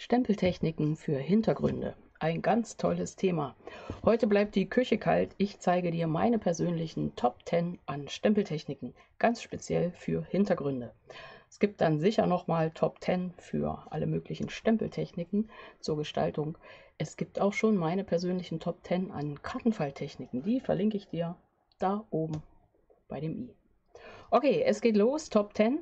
Stempeltechniken für Hintergründe. Ein ganz tolles Thema. Heute bleibt die Küche kalt. Ich zeige dir meine persönlichen Top 10 an Stempeltechniken, ganz speziell für Hintergründe. Es gibt dann sicher nochmal Top 10 für alle möglichen Stempeltechniken zur Gestaltung. Es gibt auch schon meine persönlichen Top 10 an Kartenfalttechniken. Die verlinke ich dir da oben bei dem i. Okay, es geht los. Top 10.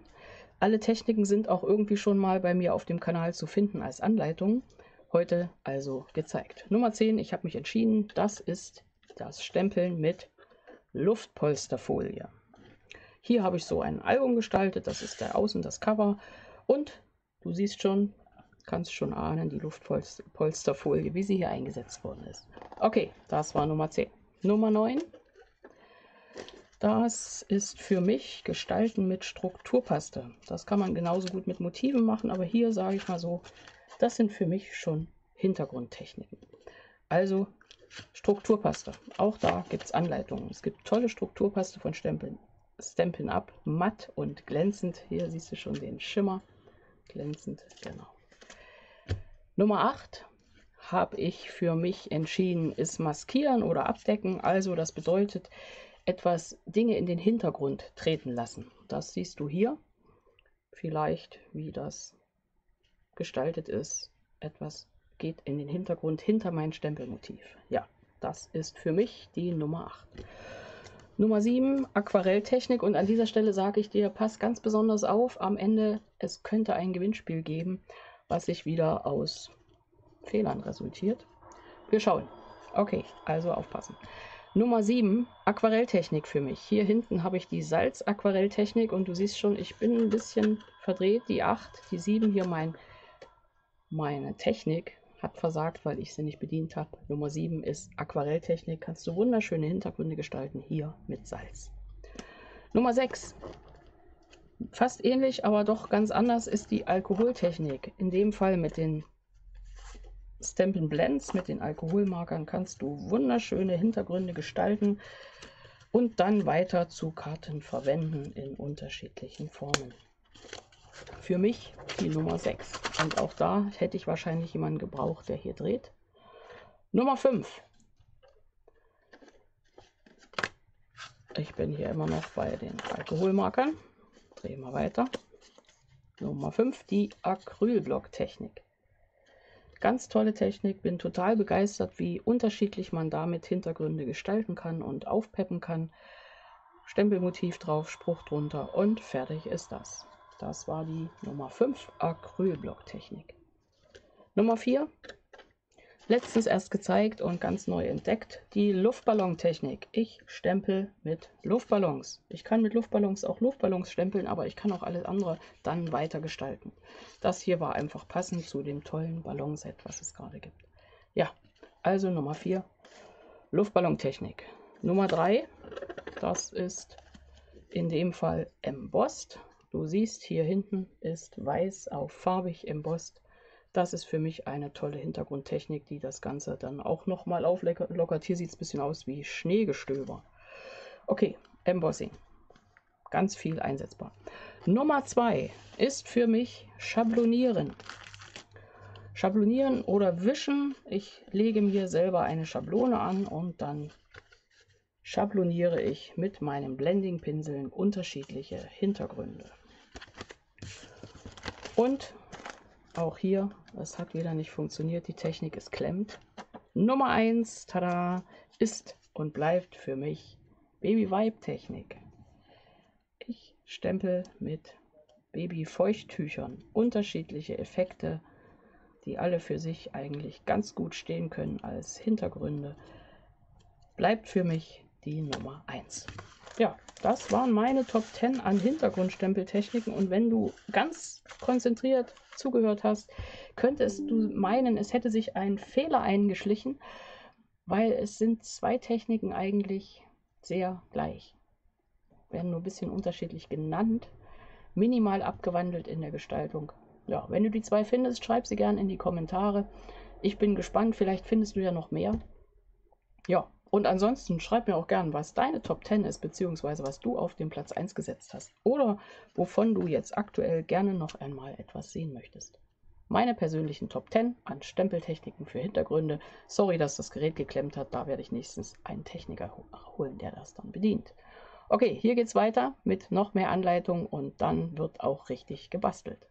Alle Techniken sind auch irgendwie schon mal bei mir auf dem Kanal zu finden als Anleitung. Heute also gezeigt. Nummer 10, ich habe mich entschieden, das ist das Stempeln mit Luftpolsterfolie. Hier habe ich so ein Album gestaltet, das ist der Außen, das Cover. Und du siehst schon, kannst schon ahnen, die Luftpolsterfolie, wie sie hier eingesetzt worden ist. Okay, das war Nummer 10. Nummer 9. Das ist für mich Gestalten mit Strukturpaste. Das kann man genauso gut mit Motiven machen, aber hier sage ich mal so, das sind für mich schon Hintergrundtechniken. Also Strukturpaste. Auch da gibt es Anleitungen. Es gibt tolle Strukturpaste von Stampin' Up, matt und glänzend. Hier siehst du schon den Schimmer. Glänzend, genau. Nummer 8 habe ich für mich entschieden, ist Maskieren oder Abdecken. Also das bedeutet, etwas Dinge in den Hintergrund treten lassen. Das siehst du hier. Vielleicht, wie das gestaltet ist. Etwas geht in den Hintergrund hinter mein Stempelmotiv. Ja, das ist für mich die Nummer 8. Nummer 7, Aquarelltechnik. Und an dieser Stelle sage ich dir, pass ganz besonders auf. Am Ende, es könnte ein Gewinnspiel geben, was sich wieder aus Fehlern resultiert. Wir schauen. Okay, also aufpassen. Nummer 7, Aquarelltechnik für mich. Hier hinten habe ich die Salz-Aquarelltechnik und du siehst schon, ich bin ein bisschen verdreht. Die 8, die 7 hier meine Technik hat versagt, weil ich sie nicht bedient habe. Nummer 7 ist Aquarelltechnik. Kannst du wunderschöne Hintergründe gestalten, hier mit Salz. Nummer 6, fast ähnlich, aber doch ganz anders, ist die Alkoholtechnik. In dem Fall mit den Stampin' Blends, mit den Alkoholmarkern kannst du wunderschöne Hintergründe gestalten und dann weiter zu Karten verwenden in unterschiedlichen Formen. Für mich die Nummer 6. Und auch da hätte ich wahrscheinlich jemanden gebraucht, der hier dreht. Nummer 5. Ich bin hier immer noch bei den Alkoholmarkern. Drehen wir weiter. Nummer 5, die Acrylblock-Technik. Ganz tolle Technik, bin total begeistert, wie unterschiedlich man damit Hintergründe gestalten kann und aufpeppen kann. Stempelmotiv drauf, Spruch drunter und fertig ist das. Das war die Nummer 5, Acrylblock-Technik. Nummer 4, letztens erst gezeigt und ganz neu entdeckt, die Luftballontechnik. Ich stempel mit Luftballons. Ich kann mit Luftballons auch Luftballons stempeln, aber ich kann auch alles andere dann weiter gestalten. Das hier war einfach passend zu dem tollen Ballonset, was es gerade gibt. Ja, also Nummer 4, Luftballontechnik. Nummer 3, das ist in dem Fall embossed. Du siehst, hier hinten ist weiß auf farbig embossed. Das ist für mich eine tolle Hintergrundtechnik, die das Ganze dann auch nochmal auflockert. Hier sieht es ein bisschen aus wie Schneegestöber. Okay, Embossing. Ganz viel einsetzbar. Nummer 2 ist für mich Schablonieren. Schablonieren oder Wischen. Ich lege mir selber eine Schablone an und dann schabloniere ich mit meinen Blending-Pinseln unterschiedliche Hintergründe. Und auch hier, es hat wieder nicht funktioniert, die Technik ist klemmt. Nummer 1, tada, ist und bleibt für mich Baby-Wipe-Technik. Ich stempel mit Baby-Feuchttüchern unterschiedliche Effekte, die alle für sich eigentlich ganz gut stehen können als Hintergründe. Bleibt für mich die Nummer 1. Ja, das waren meine Top 10 an Hintergrundstempeltechniken und wenn du ganz konzentriert zugehört hast, könntest du meinen, es hätte sich ein Fehler eingeschlichen, weil es sind zwei Techniken eigentlich sehr gleich. Werden nur ein bisschen unterschiedlich genannt, minimal abgewandelt in der Gestaltung. Ja, wenn du die zwei findest, schreib sie gerne in die Kommentare. Ich bin gespannt, vielleicht findest du ja noch mehr. Ja, und ansonsten schreib mir auch gern, was deine Top 10 ist, beziehungsweise was du auf den Platz 1 gesetzt hast. Oder wovon du jetzt aktuell gerne noch einmal etwas sehen möchtest. meine persönlichen Top 10 an Stempeltechniken für Hintergründe. Sorry, dass das Gerät geklemmt hat, da werde ich nächstens einen Techniker holen, der das dann bedient. Okay, hier geht es weiter mit noch mehr Anleitungen und dann wird auch richtig gebastelt.